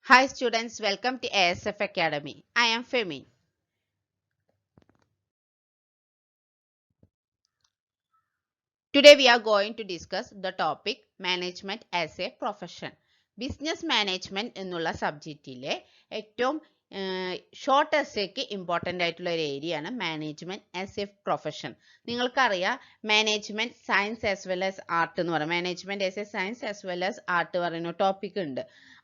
Hi students, welcome to ASF Academy. I am Femi. Today we are going to discuss the topic management as a profession. Business management എന്നുള്ള സബ്ജക്റ്റിലെ ഏറ്റവും short എസ്സേക്ക് important ആയിട്ടുള്ള ഒരു area ആണ് management as a profession. നിങ്ങൾക്കറിയാം management science as well as art എന്ന് പറയും. Management as A science as well as art പറയുന്ന topic ഉണ്ട്.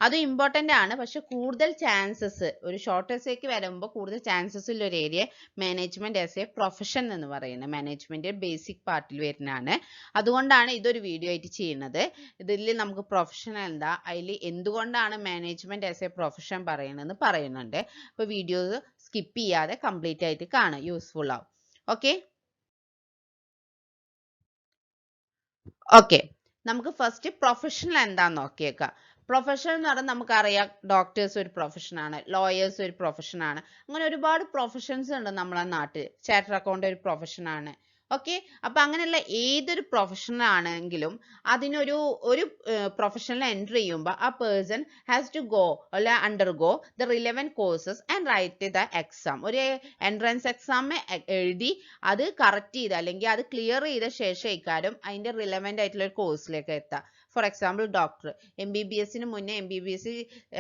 അത് ഇമ്പോർട്ടൻ്റ് ആണ്, പക്ഷെ കൂടുതൽ ചാൻസസ് ഒരു ഷോർട്ട് എസ്സേക്ക് വരുമ്പോൾ കൂടുതൽ ചാൻസസ് ഉള്ള ഒരു area management as a profession എന്ന് പറയുന്നത്. മാനേജ്മെന്റ് ബേസിക് പാർട്ടിൽ വരുന്നതാണ്. അതുകൊണ്ടാണ് ഇതൊരു വീഡിയോ ആയിട്ട് ചെയ്യുന്നത്. ഇതിൽ നമുക്ക് പ്രൊഫഷൻ എന്താ, അതിൽ എന്തുകൊണ്ടാണ് മാനേജ്മെന്റ് ആസ് എ പ്രൊഫഷൻ പറയണമെന്ന് പറയുന്നുണ്ട്. അപ്പോൾ വീഡിയോ സ്കിപ്പ് ചെയ്യാതെ കംപ്ലീറ്റ് ആയിട്ട് കാണുക, യൂസ്ഫുൾ ആവും. ഓക്കെ, നമുക്ക് ഫസ്റ്റ് പ്രൊഫഷണൽ എന്താന്ന് നോക്കിയേക്കാം. പ്രൊഫഷൻ എന്ന് പറഞ്ഞാൽ നമുക്കറിയാം ഡോക്ടേഴ്സ് ഒരു പ്രൊഫഷനാണ്, ലോയേഴ്സ് ഒരു പ്രൊഫഷനാണ്, അങ്ങനെ ഒരുപാട് പ്രൊഫഷൻസ് ഉണ്ട് നമ്മളെ നാട്ടിൽ. ചാർട്ടർ അക്കൗണ്ട് ഒരു പ്രൊഫഷനാണ്. ഓക്കെ, അപ്പൊ അങ്ങനെയുള്ള ഏതൊരു പ്രൊഫഷണൽ ആണെങ്കിലും അതിനൊരു പ്രൊഫഷനിൽ എൻ്റർ ചെയ്യുമ്പോൾ ആ പേഴ്സൺ ഹാസ് ടു ഗോ അല്ലെ undergo the relevant courses and write the exam. ഒരു എൻട്രൻസ് എക്സാം എഴുതി അത് കറക്റ്റ് ചെയ്ത് അല്ലെങ്കിൽ അത് ക്ലിയർ ചെയ്ത ശേഷം ഇക്കാര്യം അതിന്റെ റിലവൻ്റ് ആയിട്ടുള്ള ഒരു കോഴ്സിലേക്ക് എത്താം. ഫോർ എക്സാമ്പിൾ ഡോക്ടർ MBBS മുന്നേ MBBS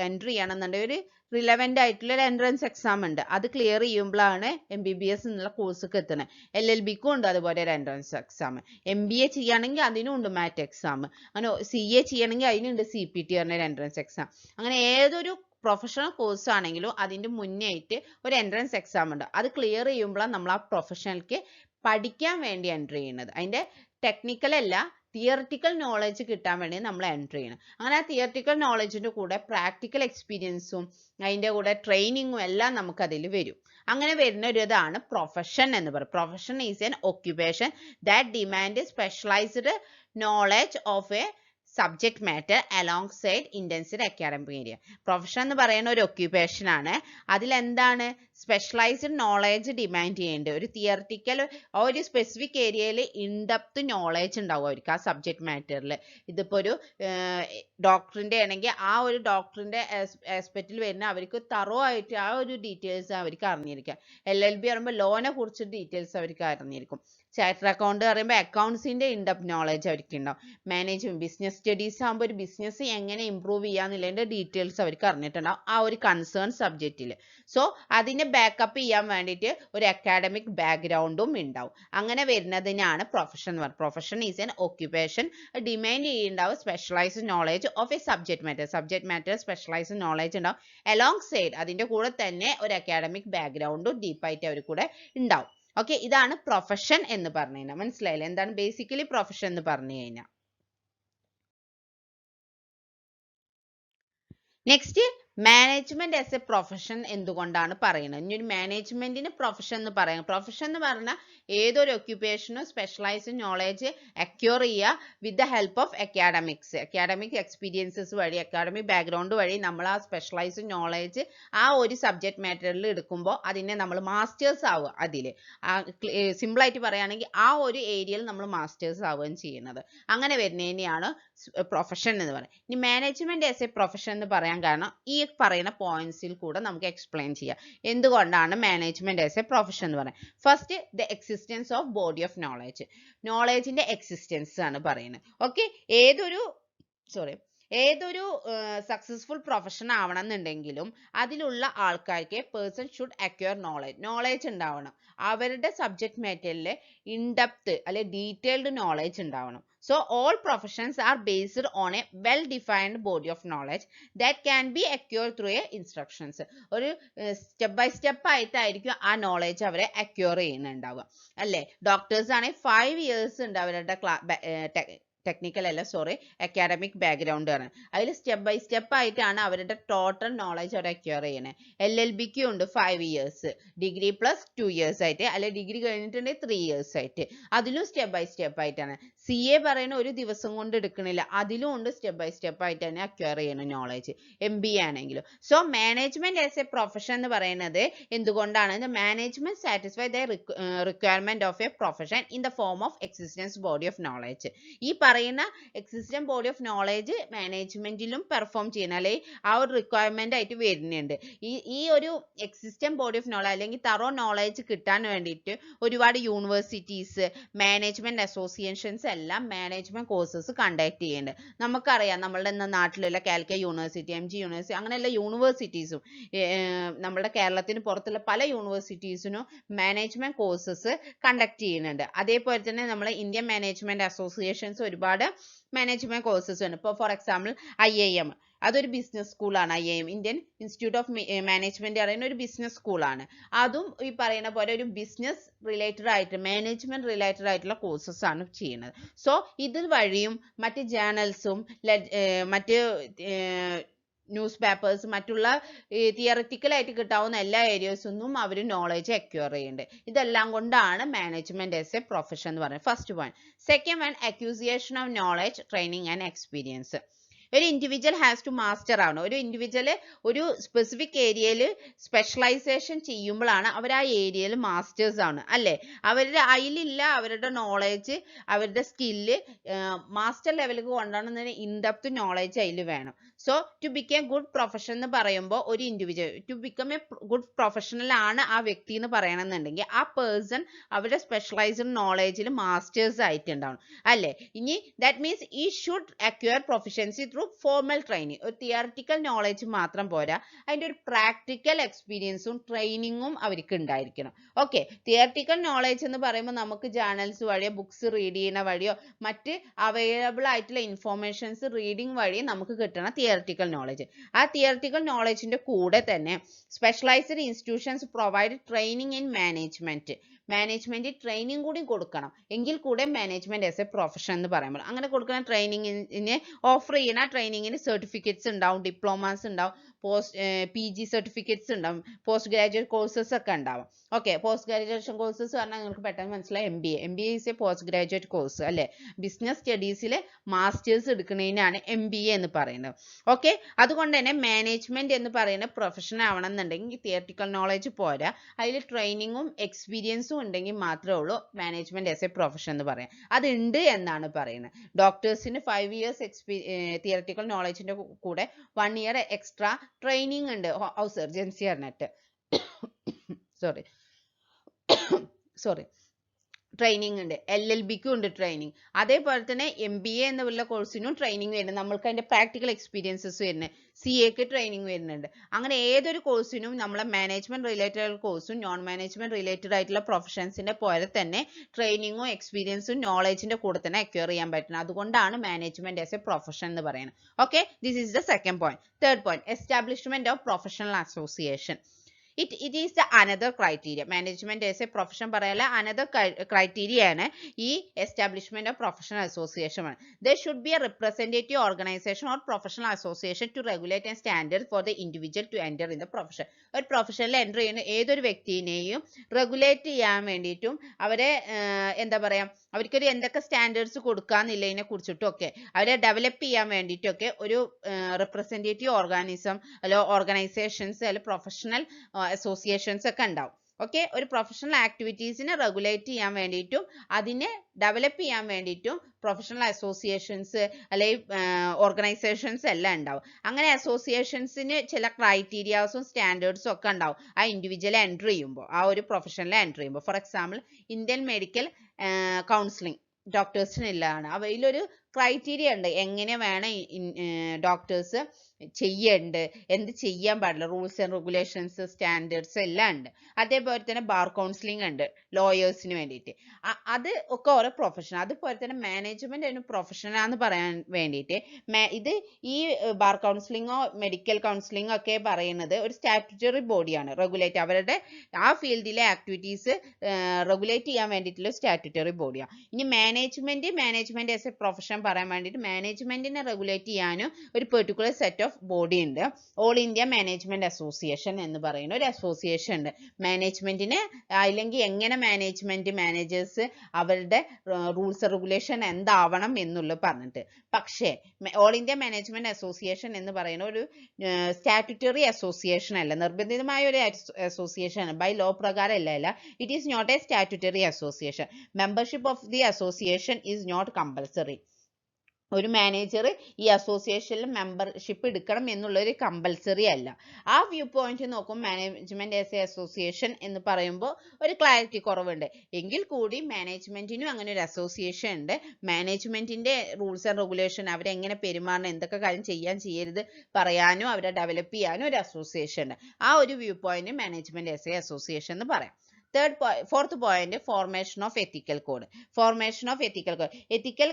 എൻട്രി ചെയ്യണമെന്നുണ്ടെങ്കിൽ ഒരു റിലവൻ്റ് ആയിട്ടുള്ള ഒരു എൻട്രൻസ് എക്സാം ഉണ്ട്. അത് ക്ലിയർ ചെയ്യുമ്പോഴാണ് MBBS എന്നുള്ള കോഴ്സൊക്കെ എത്തുന്നത്. LLBക്കും ഉണ്ട് അതുപോലെ ഒരു എൻട്രൻസ് എക്സാം. MBA ചെയ്യുകയാണെങ്കിൽ അതിനും ഉണ്ട് മാറ്റ് എക്സാം. അങ്ങനെ CA ചെയ്യണമെങ്കിൽ അതിനുണ്ട് CPT പറഞ്ഞ ഒരു എൻട്രൻസ് എക്സാം. അങ്ങനെ ഏതൊരു പ്രൊഫഷണൽ കോഴ്സ് ആണെങ്കിലും അതിൻ്റെ മുന്നേ ആയിട്ട് ഒരു എൻട്രൻസ് എക്സാം ഉണ്ട്. അത് ക്ലിയർ ചെയ്യുമ്പോഴാണ് നമ്മൾ ആ പ്രൊഫഷണൽക്ക് പഠിക്കാൻ വേണ്ടി എൻട്രി ചെയ്യുന്നത്. അതിൻ്റെ ടെക്നിക്കൽ അല്ല, തിയറിറ്റിക്കൽ നോളജ് കിട്ടാൻ വേണ്ടി നമ്മൾ എൻട്രി ചെയ്യണം. അങ്ങനെ ആ തിയറിറ്റിക്കൽ നോളജിൻ്റെ കൂടെ പ്രാക്ടിക്കൽ എക്സ്പീരിയൻസും അതിൻ്റെ കൂടെ ട്രെയിനിങ്ങും എല്ലാം നമുക്ക് അതിൽ വരും. അങ്ങനെ വരുന്ന ഒരു ഇതാണ് പ്രൊഫഷൻ എന്ന് പറയും. Profession is an occupation that demand specialised knowledge of a subject matter alongside intensive academic area. Profession എന്ന് പറയുന്ന ഒരു ഒക്യുപ്പേഷൻ ആണ്. അതിലെന്താണ് സ്പെഷ്യലൈസ്ഡ് നോളജ് ഡിമാൻഡ് ചെയ്യേണ്ടത്. ഒരു തിയറിറ്റിക്കൽ ഒരു സ്പെസിഫിക് ഏരിയയിൽ ഇൻഡെപ്ത് നോളജ് ഉണ്ടാവും അവർക്ക് ആ സബ്ജക്ട് മാറ്ററിൽ. ഇതിപ്പോൾ ഒരു ഡോക്ടറിൻ്റെ ആണെങ്കിൽ ആ ഒരു ഡോക്ടറിൻ്റെ ആസ്പെക്റ്റിൽ വരുന്ന അവർക്ക് തറോ ആയിട്ട് ആ ഒരു ഡീറ്റെയിൽസ് അവർക്ക് അറിഞ്ഞിരിക്കാം. LLB പറയുമ്പോൾ ലോനെ കുറിച്ച് ഡീറ്റെയിൽസ് അവർക്ക് അറിഞ്ഞിരിക്കും. ചാർട്ടർ അക്കൗണ്ട് പറയുമ്പോൾ അക്കൗണ്ട്സിൻ്റെ ഇൻഡെപ്ത് നോളജ് അവർക്ക് ഉണ്ടാവും. മാനേജ്മെന്റ് ബിസിനസ് സ്റ്റഡീസ് ആകുമ്പോൾ ഒരു ബിസിനസ് എങ്ങനെ ഇമ്പ്രൂവ് ചെയ്യാന്നുള്ളതിൻ്റെ ഡീറ്റെയിൽസ് അവർക്ക് അറിഞ്ഞിട്ടുണ്ടാവും ആ ഒരു കൺസേൺ സബ്ജക്റ്റിൽ. സോ അതിനെ ബാക്കപ്പ് ചെയ്യാൻ വേണ്ടിയിട്ട് ഒരു അക്കാഡമിക് ബാക്ക്ഗ്രൗണ്ടും ഉണ്ടാവും. അങ്ങനെ വരുന്നതിനാണ് പ്രൊഫഷൻ എന്ന് പറയുന്നത്. Profession is an occupation demand ചെയ്യുന്നുണ്ടാവും specialised knowledge of a subject matter. Subject matter specialised knowledge ഉണ്ടാവും. അലോങ് സൈഡ് അതിൻ്റെ കൂടെ തന്നെ ഒരു അക്കാഡമിക് ബാക്ക്ഗ്രൗണ്ടും ഡീപ്പായിട്ട് അവർ കൂടെ ഉണ്ടാവും. ഓക്കെ, ഇതാണ് പ്രൊഫഷൻ എന്ന് പറഞ്ഞു കഴിഞ്ഞാൽ. മനസ്സിലായില്ലേ എന്താണ് ബേസിക്കലി പ്രൊഫഷൻ എന്ന് പറഞ്ഞു കഴിഞ്ഞാൽ. Next, management as a profession എന്തുകൊണ്ടാണ് പറയുന്നത്? ഇനി ഒരു മാനേജ്മെന്റിന് പ്രൊഫഷൻ എന്ന് പറയാം. പ്രൊഫഷൻ എന്ന് പറഞ്ഞാൽ ഏതൊരു ഒക്യുപ്പേഷനും സ്പെഷ്യലൈസ്ഡ് നോളജ് അക്യൂർ ചെയ്യുക with the help of academics. Academic experiences വഴി അക്കാഡമിക് ബാക്ക്ഗ്രൗണ്ട് വഴി നമ്മൾ ആ സ്പെഷ്യലൈസ്ഡ് നോളജ് ആ ഒരു സബ്ജക്ട് മാറ്ററിൽ എടുക്കുമ്പോൾ അതിനെ നമ്മൾ മാസ്റ്റേഴ്സ് ആവുക. അതിൽ സിമ്പിളായിട്ട് പറയുകയാണെങ്കിൽ ആ ഒരു ഏരിയയിൽ നമ്മൾ മാസ്റ്റേഴ്സ് ആവുകയും ചെയ്യുന്നത്. അങ്ങനെ വരുന്നതിനെയാണ് പ്രൊഫഷൻ എന്ന് പറയുന്നത്. ഇനി മാനേജ്മെന്റ് ആസ് എ പ്രൊഫഷൻ എന്ന് പറയാൻ കാരണം ഈ പറയുന്ന പോയിന്റ്സിൽ കൂടെ നമുക്ക് എക്സ്പ്ലെയിൻ ചെയ്യാം എന്തുകൊണ്ടാണ് മാനേജ്മെന്റ് ആസ് എ പ്രൊഫഷൻ എന്ന് പറയുന്നത്. First, the existence of body of knowledge. നോളജിന്റെ എക്സിസ്റ്റൻസ് ആണ് പറയുന്നത്. ഓക്കെ, ഏതൊരു സക്സസ്ഫുൾ പ്രൊഫഷൻ ആവണമെന്നുണ്ടെങ്കിലും അതിലുള്ള ആൾക്കാർക്ക് പേഴ്സൺ ഷുഡ് അക്വയർ നോളജ് ഉണ്ടാവണം. അവരുടെ സബ്ജക്ട് മാറ്ററിൽ ഇൻഡെപ്ത് അല്ലെ ഡീറ്റെയിൽഡ് നോളജ് ഉണ്ടാവണം. So all professions are based on a well-defined body of knowledge that can be acquired through instructions. ഒരു സ്റ്റെപ്പ് ബൈ സ്റ്റെപ്പ് ആയിട്ടായിരിക്കും ആ നോളജ് അവരെ അക്വയർ ചെയ്യുന്നുണ്ടാവുക. അല്ലേ, ഡോക്ടേഴ്സ് ആണെങ്കിൽ 5 years ഉണ്ട് അവരുടെ ടെക്നിക്കൽ അല്ല അക്കാഡമിക് ബാക്ക്ഗ്രൗണ്ട് ആണ്. അതിൽ സ്റ്റെപ്പ് ബൈ സ്റ്റെപ്പ് ആയിട്ടാണ് അവരുടെ ടോട്ടൽ നോളജ് അവർ അക്വയർ ചെയ്യണേ. LLBക്കും ഉണ്ട് 5 years, ഡിഗ്രി പ്ലസ് 2 years ആയിട്ട്, അല്ലെ ഡിഗ്രി കഴിഞ്ഞിട്ടുണ്ടെങ്കിൽ 3 years ആയിട്ട്. അതിലും സ്റ്റെപ്പ് ബൈ സ്റ്റെപ്പ് ആയിട്ടാണ്. CA പറയുന്ന ഒരു ദിവസം കൊണ്ട് എടുക്കണില്ല, അതിലും ഉണ്ട് സ്റ്റെപ്പ് ബൈ സ്റ്റെപ്പ് ആയിട്ട് തന്നെ അക്വയർ ചെയ്യണം നോളജ്. MBA ആണെങ്കിലും. So management as a profession എന്ന് പറയുന്നത് എന്തുകൊണ്ടാണ്? Management satisfy the requirement of a profession in the form of existence body of knowledge. ഈ പറയുന്ന എക്സിസ്റ്റൻസ് ബോഡി ഓഫ് നോളജ് മാനേജ്മെന്റിലും പെർഫോം ചെയ്യണം, അല്ലെങ്കിൽ ആ ഒരു റിക്വയർമെന്റ് ആയിട്ട് വരുന്നുണ്ട്. ഈ ഒരു എക്സിസ്റ്റൻസ് ബോഡി ഓഫ് നോളജ് അല്ലെങ്കിൽ തറോ നോളജ് കിട്ടാൻ വേണ്ടിയിട്ട് ഒരുപാട് യൂണിവേഴ്സിറ്റീസ്, മാനേജ്മെന്റ് അസോസിയേഷൻസ് എല്ലാം മാനേജ്മെന്റ് കോഴ്സസ് കണ്ടക്ട് ചെയ്യുന്നുണ്ട്. നമുക്കറിയാം നമ്മളുടെ നാട്ടിലുള്ള കാലിക്കറ്റ് യൂണിവേഴ്സിറ്റി, MG യൂണിവേഴ്സിറ്റി, അങ്ങനെയുള്ള യൂണിവേഴ്സിറ്റീസും നമ്മുടെ കേരളത്തിന് പുറത്തുള്ള പല യൂണിവേഴ്സിറ്റീസിനും മാനേജ്മെന്റ് കോഴ്സസ് കണ്ടക്ട് ചെയ്യുന്നുണ്ട്. അതേപോലെ തന്നെ നമ്മളെ ഇന്ത്യൻ മാനേജ്മെന്റ് അസോസിയേഷൻസ് ഒരുപാട് മാനേജ്മെന്റ് കോഴ്സസ് ഉണ്ട്. ഇപ്പോൾ ഫോർ എക്സാമ്പിൾ IIM, അതൊരു ബിസിനസ് സ്കൂളാണ്. IIM, Indian institute of management പറയുന്ന ഒരു ബിസിനസ് സ്കൂളാണ്. അതും ഈ പറയുന്ന പോലെ ഒരു ബിസിനസ് റിലേറ്റഡ് ആയിട്ട്, മാനേജ്മെന്റ് റിലേറ്റഡ് ആയിട്ടുള്ള കോഴ്സസ് ആണ് ചെയ്യുന്നത്. സോ ഇത് വഴിയും മറ്റ് ജേർണൽസും മറ്റ് ന്യൂസ് പേപ്പേഴ്സ്, മറ്റുള്ള തിയററ്റിക്കൽ ആയിട്ട് കിട്ടാവുന്ന എല്ലാ ഏരിയസൊന്നും അവർ നോളജ് അക്വയർ ചെയ്യുന്നുണ്ട്. ഇതെല്ലാം കൊണ്ടാണ് മാനേജ്മെന്റ് ആസ് എ പ്രൊഫഷൻ എന്ന് പറയുന്നത്. First point. Second one, acquisition of knowledge, training and experience. ഒരു ഇൻഡിവിജ്വൽ ഹാസ് ടു മാസ്റ്റർ ആവണം. ഒരു ഇൻഡിവിജ്വൽ ഒരു സ്പെസിഫിക് ഏരിയയിൽ സ്പെഷ്യലൈസേഷൻ ചെയ്യുമ്പോഴാണ് അവർ ആ ഏരിയയിൽ മാസ്റ്റേഴ്സ് ആണ്, അല്ലേ? അവരുടെ അതിലില്ല അവരുടെ നോളജ്, അവരുടെ സ്കില്ല് മാസ്റ്റർ ലെവലിലേക്ക് കൊണ്ടുവരണമെന്ന് ഇൻഡെപ്ത് നോളജ് അതിൽ വേണം. So to become good profession എന്ന് പറയുമ്പോൾ ഒരു individual to become a good professional ആണ് ആ വ്യക്തി എന്ന് പറയണമെന്നുണ്ടെങ്കിൽ ആ പേഴ്സൺ അവരുടെ സ്പെഷ്യലൈസ്ഡ് നോളജിൽ മാസ്റ്റേഴ്സ് ആയിട്ടുണ്ടാവണം, അല്ലേ? ഇനി ദാറ്റ് മീൻസ് ഈ should acquire proficiency through formal training. ഒരു തിയറിറ്റിക്കൽ നോളജ് മാത്രം പോരാ, അതിൻ്റെ ഒരു പ്രാക്ടിക്കൽ എക്സ്പീരിയൻസും ട്രെയിനിങ്ങും അവർക്ക് ഉണ്ടായിരിക്കണം. ഓക്കെ, തിയറിറ്റിക്കൽ നോളജ് എന്ന് പറയുമ്പോൾ നമുക്ക് ജേർണൽസ് വഴിയോ ബുക്സ് റീഡ് ചെയ്യുന്ന വഴിയോ മറ്റ് അവൈലബിൾ ആയിട്ടുള്ള ഇൻഫോർമേഷൻസ് റീഡിങ് വഴി നമുക്ക് കിട്ടണ തിയറിറ്റിക്കൽ നോളജ്. ആ തിയറിറ്റിക്കൽ നോളജിന്റെ കൂടെ തന്നെ specialised institutions provide training in management training കൂടി കൊടുക്കണം, എങ്കിൽ കൂടെ മാനേജ്മെന്റ് ആസ് എ പ്രൊഫഷൻ എന്ന് പറയുമ്പോൾ അങ്ങനെ കൊടുക്കുന്ന ട്രെയിനിങ്ങിന് ഓഫർ ചെയ്യുന്ന ട്രെയിനിങ്ങിന് സർട്ടിഫിക്കറ്റ്സ് ഉണ്ടാവും, ഡിപ്ലോമാസ് ഉണ്ടാവും, PG സർട്ടിഫിക്കറ്റ്സ് ഉണ്ടാവും, പോസ്റ്റ് ഗ്രാജുവേറ്റ് കോഴ്സസ് ഒക്കെ ഉണ്ടാവും. ഓക്കെ, പോസ്റ്റ് ഗ്രാജുവേഷൻ കോഴ്സസ് പറഞ്ഞാൽ നിങ്ങൾക്ക് പെട്ടെന്ന് മനസ്സിലായി. MBA is A post graduate course, അല്ലേ? ബിസിനസ് സ്റ്റഡീസിൽ മാസ്റ്റേഴ്സ് എടുക്കുന്നതിനാണ് MBA എന്ന് പറയുന്നത്. ഓക്കെ, അതുകൊണ്ട് തന്നെ മാനേജ്മെന്റ് എന്ന് പറയുന്ന പ്രൊഫഷൻ ആവണമെന്നുണ്ടെങ്കിൽ തിയറിറ്റിക്കൽ നോളജ് പോരാ, അതിൽ ട്രെയിനിങ്ങും എക്സ്പീരിയൻസും ഉണ്ടെങ്കിൽ മാത്രമേ ഉള്ളൂ മാനേജ്മെന്റ് ആസ് എ പ്രൊഫഷൻ എന്ന് പറയാം. അതുണ്ട് എന്നാണ് പറയുന്നത്. ഡോക്ടേഴ്സിന് 5 years തിയറിറ്റിക്കൽ നോളജിന്റെ കൂടെ 1 year എക്സ്ട്രാ ട്രെയിനിങ് ഉണ്ട്, ഹൗസ് സർജൻസി പറഞ്ഞിട്ട്. സോറി ട്രെയിനിങ് ഉണ്ട്. LLBക്കും ഉണ്ട് ട്രെയിനിങ്. അതേപോലെ തന്നെ MBA എന്നുള്ള കോഴ്സിനും ട്രെയിനിങ് വരുന്നുണ്ട്. നമ്മൾക്ക് അതിന്റെ പ്രാക്ടിക്കൽ എക്സ്പീരിയൻസസ് വരുന്നുണ്ട്. CAക്ക് ട്രെയിനിങ് വരുന്നുണ്ട്. അങ്ങനെ ഏതൊരു കോഴ്സിനും നമ്മളെ മാനേജ്മെന്റ് റിലേറ്റഡ് കോഴ്സും നോൺ മാനേജ്മെന്റ് റിലേറ്റഡ് ആയിട്ടുള്ള പ്രൊഫഷൻസിന്റെ പോലെ തന്നെ ട്രെയിനിങ്ങും എക്സ്പീരിയൻസും നോളജിന്റെ കൂടെ തന്നെ അക്വയർ ചെയ്യാൻ പറ്റണം. അതുകൊണ്ടാണ് മാനേജ്മെന്റ് ആസ് എ പ്രൊഫഷൻ എന്ന് പറയുന്നത്. Okay, this is the second point. Third point, establishment of professional association. It is the another criteria. Management as a profession പറയല്ല, another criteria ആണ് ഈ establishment of professional association. There should be a representative organization or professional association to regulate and standard for the individual to enter in the profession. ഒരു പ്രൊഫഷനിൽ enter ചെയ്യുന്ന ഏതൊരു വ്യക്തിയെയും regulate ചെയ്യാൻ വേണ്ടിയിട്ടും അവരെ എന്താ പറയാ, അവർക്കൊരു എന്തൊക്കെ സ്റ്റാൻഡേർഡ്സ് കൊടുക്കാന്നില്ലതിനെ കുറിച്ചിട്ടൊക്കെ അവരെ ഡെവലപ്പ് ചെയ്യാൻ വേണ്ടിയിട്ടൊക്കെ ഒരു റെപ്രസെൻറ്റേറ്റീവ് ഓർഗാനിസം അല്ലെ ഓർഗനൈസേഷൻസ് അല്ലെ പ്രൊഫഷണൽ അസോസിയേഷൻസ് ഒക്കെ ഉണ്ടാവും. ഓക്കെ, ഒരു പ്രൊഫഷണൽ ആക്ടിവിറ്റീസിനെ റെഗുലേറ്റ് ചെയ്യാൻ വേണ്ടിയിട്ടും അതിനെ ഡെവലപ്പ് ചെയ്യാൻ വേണ്ടിയിട്ടും പ്രൊഫഷണൽ അസോസിയേഷൻസ് അല്ലെങ്കിൽ ഓർഗനൈസേഷൻസ് എല്ലാം ഉണ്ടാവും. അങ്ങനെ അസോസിയേഷൻസിന് ചില ക്രൈറ്റീരിയാസും സ്റ്റാൻഡേർഡ്സും ഒക്കെ ഉണ്ടാവും ആ ഇൻഡിവിജ്വൽ എൻ്റർ ചെയ്യുമ്പോൾ, ആ ഒരു പ്രൊഫഷനിൽ എൻ്റർ ചെയ്യുമ്പോൾ. For example Indian medical counselling ഡോക്ടേഴ്സിനുള്ളതാണ്. അവയിലൊരു ക്രൈറ്റീരിയ ഉണ്ട്, എങ്ങനെ വേണം ഡോക്ടേഴ്സ് ചെയ്യേണ്ടത്, എന്ത് ചെയ്യാൻ പാടില്ല, റൂൾസ് ആൻഡ് റെഗുലേഷൻസ് സ്റ്റാൻഡേർഡ്സ് എല്ലാം ഉണ്ട്. അതേപോലെ തന്നെ ബാർ കൗൺസിലിംഗ് ഉണ്ട് ലോയേഴ്സിന് വേണ്ടിയിട്ട്. അത് ഒക്കെ ഓരോ പ്രൊഫഷൻ. അതുപോലെ തന്നെ മാനേജ്മെന്റ് ഒരു പ്രൊഫഷനാന്ന് പറയാൻ വേണ്ടിയിട്ട് ഇത് ഈ ബാർ കൗൺസിലിങ്ങോ മെഡിക്കൽ കൗൺസിലിങ്ങോ ഒക്കെ പറയുന്നത് ഒരു സ്റ്റാറ്റ്യൂട്ടറി ബോഡിയാണ്, റെഗുലേറ്റ് അവരുടെ ആ ഫീൽഡിലെ ആക്ടിവിറ്റീസ് റെഗുലേറ്റ് ചെയ്യാൻ വേണ്ടിയിട്ടുള്ള സ്റ്റാറ്റ്യൂട്ടറി ബോഡിയാണ്. ഇനി management as a profession profession പറയാൻ വേണ്ടിയിട്ട് മാനേജ്മെന്റിനെ റെഗുലേറ്റ് ചെയ്യാനും ഒരു പെർട്ടിക്കുലർ സെറ്റ് ഓഫ് ബോഡി ഉണ്ട്. ഓൾ ഇന്ത്യ മാനേജ്മെന്റ് അസോസിയേഷൻ എന്ന് പറയുന്ന ഒരു അസോസിയേഷൻ ഉണ്ട്. മാനേജ്മെന്റിനെ അല്ലെങ്കിൽ എങ്ങനെ മാനേജേഴ്സ് അവരുടെ റൂൾസ് റെഗുലേഷൻ എന്താവണം എന്നുള്ളത് പറഞ്ഞിട്ട്. പക്ഷേ ഓൾ ഇന്ത്യ മാനേജ്മെന്റ് അസോസിയേഷൻ എന്ന് പറയുന്ന ഒരു സ്റ്റാറ്റ്യൂട്ടറി അസോസിയേഷൻ അല്ല, നിർബന്ധിതമായ ഒരു അസോസിയേഷൻ ആണ്, ബൈ ലോ പ്രകാരം അല്ല. It is not a statutory association. Membership of the association is not compulsory. ഒരു മാനേജർ ഈ അസോസിയേഷനിൽ മെമ്പർഷിപ്പ് എടുക്കണം എന്നുള്ളൊരു കമ്പൽസറി അല്ല. ആ വ്യൂ പോയിന്റ് നോക്കും മാനേജ്മെന്റ് ആസ് എ അസോസിയേഷൻ എന്ന് പറയുമ്പോൾ ഒരു ക്ലാരിറ്റി കുറവുണ്ട്. എങ്കിൽ കൂടി മാനേജ്മെന്റിനും അങ്ങനെ ഒരു അസോസിയേഷൻ ഉണ്ട്. മാനേജ്മെന്റിന്റെ റൂൾസ് ആൻഡ് റെഗുലേഷൻ, അവരെങ്ങനെ പെരുമാറണം, എന്തൊക്കെ കാര്യം ചെയ്യരുത് പറയാനും അവരെ ഡെവലപ്പ് ചെയ്യാനും ഒരു അസോസിയേഷൻ ഉണ്ട്. ആ ഒരു view point management as a association എന്ന് പറയാം. Fourth point, formation of ethical code. Formation of ethical code. Ethical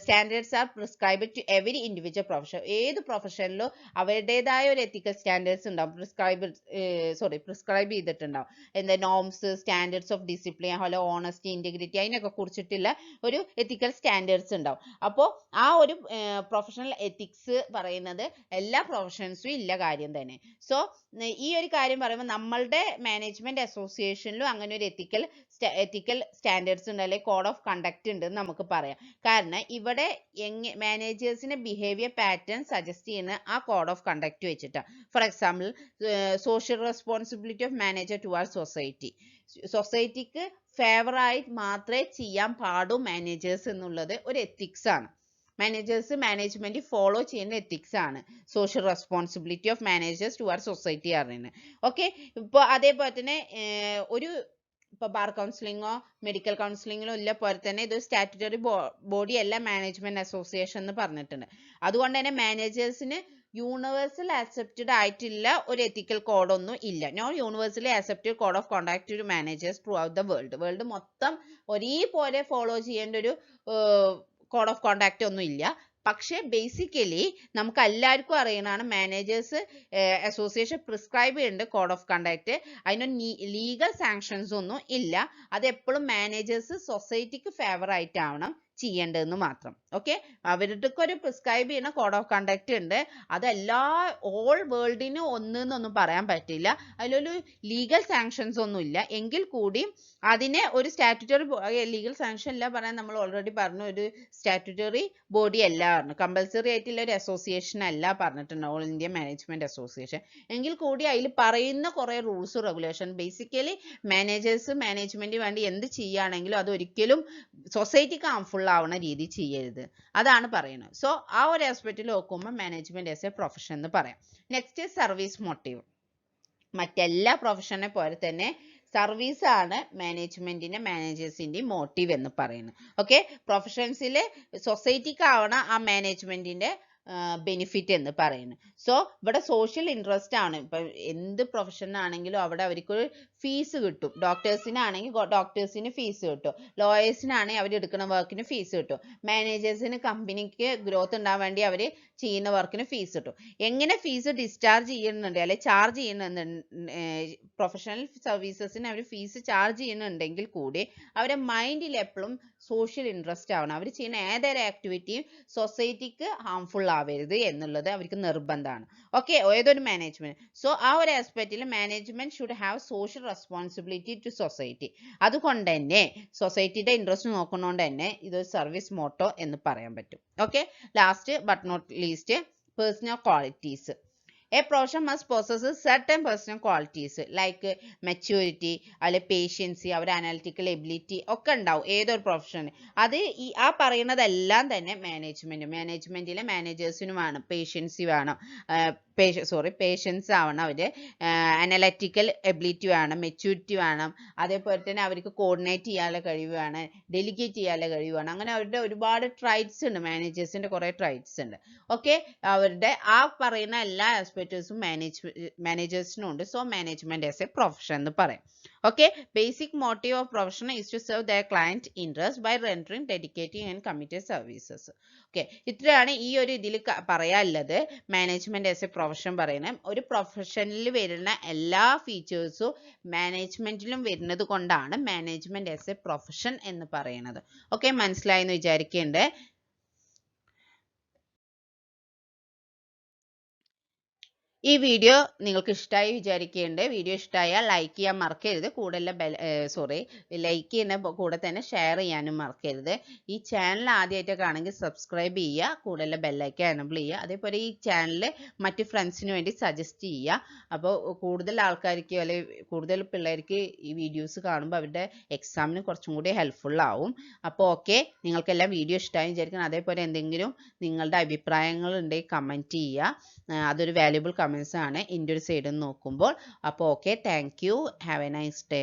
standards are prescribed to every individual profession. ഏത് പ്രൊഫഷനിലും അവരുടേതായ ഒരു ethical standards ഉണ്ടാവും, പ്രിസ്ക്രൈബ് ചെയ്തിട്ടുണ്ടാവും. എന്താ നോംസ്, സ്റ്റാൻഡേർഡ്സ് ഓഫ് ഡിസിപ്ലിൻ, അതുപോലെ honesty, integrity, അതിനൊക്കെ കുറിച്ചിട്ടുള്ള ഒരു ethical standards ഉണ്ടാവും. അപ്പോൾ ആ ഒരു പ്രൊഫഷണൽ എത്തിക്സ് പറയുന്നത് എല്ലാ പ്രൊഫഷൻസും ഇല്ല കാര്യം തന്നെ. സോ ഈ ഒരു കാര്യം പറയുമ്പോൾ നമ്മളുടെ മാനേജ്മെന്റ് അസോസിയേഷനിലും അങ്ങനെ ഒരു എത്തിക്കൽ സ്റ്റാൻഡേർഡ്സ് ഉണ്ട്, അല്ലെങ്കിൽ കോഡ് ഓഫ് കണ്ടക്ട് ഉണ്ട് എന്ന് നമുക്ക് പറയാം. കാരണം ഇവിടെ മാനേജേഴ്സിന്റെ ബിഹേവിയർ പാറ്റേൺ സജസ്റ്റ് ചെയ്യുന്ന ആ കോഡ് ഓഫ് കണ്ടക്ട് വെച്ചിട്ടാണ്. For example, social responsibility of manager toward society. സൊസൈറ്റിക്ക് ഫേവറായിട്ട് മാത്രമേ ചെയ്യാൻ പാടൂ മാനേജേഴ്സ് എന്നുള്ളത് ഒരു എത്തിക്സ് ആണ്. മാനേജ്മെന്റ് ഫോളോ ചെയ്യുന്ന എത്തിക്സ് ആണ് social responsibility of managers toward society പറയുന്നത്. ഓക്കെ, ഇപ്പോൾ അതേപോലെ തന്നെ ഇപ്പോൾ ബാർ കൗൺസിലിങ്ങോ മെഡിക്കൽ കൗൺസിലിങ്ങിലോ ഇല്ല പോലെ തന്നെ ഇത് സ്റ്റാറ്റ്യൂട്ടറി ബോഡി അല്ല മാനേജ്മെന്റ് അസോസിയേഷൻ എന്ന് പറഞ്ഞിട്ടുണ്ട്. അതുകൊണ്ട് തന്നെ മാനേജേഴ്സിന് യൂണിവേഴ്സൽ ആക്സെപ്റ്റഡ് ആയിട്ടുള്ള ഒരു എത്തിക്കൽ കോഡൊന്നും ഇല്ല. Not universally accepted code of contact to managers throughout the world മൊത്തം ഒരേപോലെ ഫോളോ ചെയ്യേണ്ട ഒരു കോഡ് ഓഫ് കോണ്ടാക്ട് ഒന്നും ഇല്ല. പക്ഷെ ബേസിക്കലി നമുക്ക് എല്ലാവർക്കും അറിയണതാണ് മാനേജേഴ്സ് അസോസിയേഷൻ പ്രിസ്ക്രൈബ് ചെയ്യുന്നുണ്ട് കോഡ് ഓഫ് കണ്ടക്ട്. അതിന് ലീഗൽ സാങ്ഷൻസ് ഒന്നും ഇല്ല. അത് എപ്പോഴും മാനേജേഴ്സ് സൊസൈറ്റിക്ക് ഫേവർ ആയിട്ടാവണം ചെയ്യേണ്ടതെന്ന് മാത്രം. ഓക്കെ, അവരുടെ ഒരു പ്രിസ്ക്രൈബ് ചെയ്യുന്ന കോഡ് ഓഫ് കണ്ടക്ട് ഉണ്ട്. അതെല്ലാ ഓൾ വേൾഡിന് ഒന്നൊന്നും പറയാൻ പറ്റില്ല. അതിലൊരു ലീഗൽ സാങ്ഷൻസ് ഒന്നും ഇല്ല. എങ്കിൽ കൂടി അതിനെ ഒരു സ്റ്റാറ്റ്യൂട്ടറി ലീഗൽ സാങ്ഷൻ ഇല്ല പറയാൻ നമ്മൾ ഓൾറെഡി പറഞ്ഞു, ഒരു സ്റ്റാറ്റ്യൂട്ടറി ബോഡി അല്ല പറഞ്ഞു, കമ്പൽസറി ആയിട്ടുള്ള ഒരു അസോസിയേഷൻ അല്ല പറഞ്ഞിട്ടുണ്ട് ഓൾ ഇന്ത്യ മാനേജ്മെന്റ് അസോസിയേഷൻ. എങ്കിൽ കൂടി അതിൽ പറയുന്ന കുറെ റൂൾസ് റെഗുലേഷൻ ബേസിക്കലി മാനേജ്മെന്റ് വേണ്ടി എന്ത് ചെയ്യുകയാണെങ്കിലും അത് ഒരിക്കലും സൊസൈറ്റിക്ക് ഹാംഫുൾ ആവുന്ന രീതി ചെയ്യരുത്, അതാണ് പറയുന്നത്. സോ ആ ഒരു ആസ്പെക്റ്റിൽ നോക്കുമ്പോൾ മാനേജ്മെന്റ് ആസ് എ പ്രൊഫഷൻ എന്ന് പറയാം. Next, service motive. മറ്റെല്ലാ പ്രൊഫഷനെ പോലെ തന്നെ സർവീസ് ആണ് മാനേജേഴ്സിന്റെ മോട്ടീവ് എന്ന് പറയുന്നത്. ഓക്കെ, പ്രൊഫഷൻസിൽ സൊസൈറ്റിക്ക് ആവണം ആ മാനേജ്മെന്റിന്റെ ബെനിഫിറ്റ് എന്ന് പറയുന്നത്. സോ ഇവിടെ സോഷ്യൽ ഇൻട്രസ്റ്റ് ആണ്. ഇപ്പൊ എന്ത് പ്രൊഫഷൻ ആണെങ്കിലും അവിടെ അവർക്ക് ഫീസ് കിട്ടും. ഡോക്ടേഴ്സിനാണെങ്കിൽ ഡോക്ടേഴ്സിന് ഫീസ് കിട്ടും, ലോയേഴ്സിനാണെങ്കിൽ അവർ എടുക്കുന്ന വർക്കിന് ഫീസ് കിട്ടും, മാനേജേഴ്സിന് കമ്പനിക്ക് ഗ്രോത്ത് ഉണ്ടാവാൻ വേണ്ടി അവർ ചെയ്യുന്ന വർക്കിന് ഫീസ് കിട്ടും. എങ്ങനെ ഫീസ് ഡിസ്ചാർജ് ചെയ്യുന്നുണ്ട് അല്ലെ ചാർജ് ചെയ്യുന്നുണ്ട്, പ്രൊഫഷണൽ സർവീസസിന് അവർ ഫീസ് ചാർജ് ചെയ്യുന്നുണ്ടെങ്കിൽ കൂടി അവരുടെ മൈൻഡിൽ എപ്പോഴും സോഷ്യൽ ഇൻട്രസ്റ്റ് ആവണം. അവർ ചെയ്യുന്ന ഏതൊരു ആക്ടിവിറ്റിയും സൊസൈറ്റിക്ക് ഹാംഫുൾ ആവരുത് എന്നുള്ളത് അവർക്ക് നിർബന്ധമാണ്. ഓക്കെ, ഏതൊരു മാനേജ്മെന്റ്. സോ ആ ഒരു ആസ്പെക്റ്റിൽ management should have social responsibility to society. അതുകൊണ്ട് തന്നെ സൊസൈറ്റിയുടെ ഇൻട്രസ്റ്റ് നോക്കുന്നതുകൊണ്ട് തന്നെ ഇതൊരു സർവീസ് മോട്ടോ എന്ന് പറയാൻ പറ്റും. Okay, last but not least, personal qualities. A profession must possess certain personal qualities like maturity, അല്ലെങ്കിൽ പേഷ്യൻസി, അവരുടെ അനാലിറ്റിക്കൽ എബിലിറ്റി ഒക്കെ ഉണ്ടാവും ഏതൊരു പ്രൊഫഷന്. അത് ആ പറയുന്നതെല്ലാം തന്നെ മാനേജ്മെന്റിലെ മാനേജേഴ്സിനും വേണം. പേഷ്യൻസി വേണം, പേഷ്യൻസ് ആവണം, അവര് അനലറ്റിക്കൽ എബിലിറ്റി വേണം, മെച്യൂരിറ്റി വേണം, അതേപോലെ തന്നെ അവർക്ക് കോർഡിനേറ്റ് ചെയ്യാനുള്ള കഴിവ് വേണം, ഡെലിഗേറ്റ് ചെയ്യാനുള്ള കഴിവ് വേണം. അങ്ങനെ അവരുടെ ഒരുപാട് ട്രൈറ്റ്സ് ഉണ്ട്, മാനേജേഴ്സിന്റെ കുറെ ട്രൈറ്റ്സ് ഉണ്ട്. ഓക്കെ, അവരുടെ ആ പറയുന്ന എല്ലാ ആസ്പെക്ട്സും മാനേജേഴ്സിനും ഉണ്ട്. So management as a profession എന്ന് പറയാം. Okay, basic motive of profession is to serve their client interest by rendering dedicating and committed services. Okay, ഇത്രയാണ് ഈ ഒരു ഇതിൽ പറയാനുള്ളത്. മാനേജ്മെന്റ് ആസ് എ പ്രൊഫഷൻ പറയുന്നത് ഒരു പ്രൊഫഷനിൽ വരുന്ന എല്ലാ ഫീച്ചേഴ്സും മാനേജ്മെന്റിലും വരുന്നത് കൊണ്ടാണ് മാനേജ്മെന്റ് ആസ് എ പ്രൊഫഷൻ എന്ന് പറയുന്നത്. ഓക്കെ, മനസ്സിലായെന്ന് വിചാരിക്കുന്നുണ്ട്. ഈ വീഡിയോ നിങ്ങൾക്ക് ഇഷ്ടമായി വിചാരിക്കുന്നുണ്ട്. വീഡിയോ ഇഷ്ടമായാൽ ലൈക്ക് ചെയ്യാൻ മറക്കരുത്. കൂടെയുള്ള ലൈക്ക് ചെയ്യുന്ന കൂടെ തന്നെ ഷെയർ ചെയ്യാനും മറക്കരുത്. ഈ ചാനൽ ആദ്യമായിട്ടൊക്കെ ആണെങ്കിൽ സബ്സ്ക്രൈബ് ചെയ്യുക. കൂടെയുള്ള ബെല്ലൈക്കൻ എനബിൾ ചെയ്യുക. അതേപോലെ ഈ ചാനൽ മറ്റ് ഫ്രണ്ട്സിന് വേണ്ടി സജസ്റ്റ് ചെയ്യുക. അപ്പോൾ കൂടുതൽ ആൾക്കാർക്ക് അല്ലെങ്കിൽ കൂടുതൽ പിള്ളേർക്ക് ഈ വീഡിയോസ് കാണുമ്പോൾ അവരുടെ എക്സാമിന് കുറച്ചും കൂടി ഹെൽപ്ഫുൾ ആവും. അപ്പോൾ ഓക്കെ, നിങ്ങൾക്കെല്ലാം വീഡിയോ ഇഷ്ടമായി വിചാരിക്കണം. അതേപോലെ എന്തെങ്കിലും നിങ്ങളുടെ അഭിപ്രായങ്ങൾ ഉണ്ടെങ്കിൽ കമൻറ്റ് ചെയ്യുക. അതൊരു വാല്യുബിൾ കമൻസ് ആണ് എൻ്റെ ഒരു സൈഡിൽ നിന്ന് നോക്കുമ്പോൾ. അപ്പോൾ okay, thank you, have A nice day.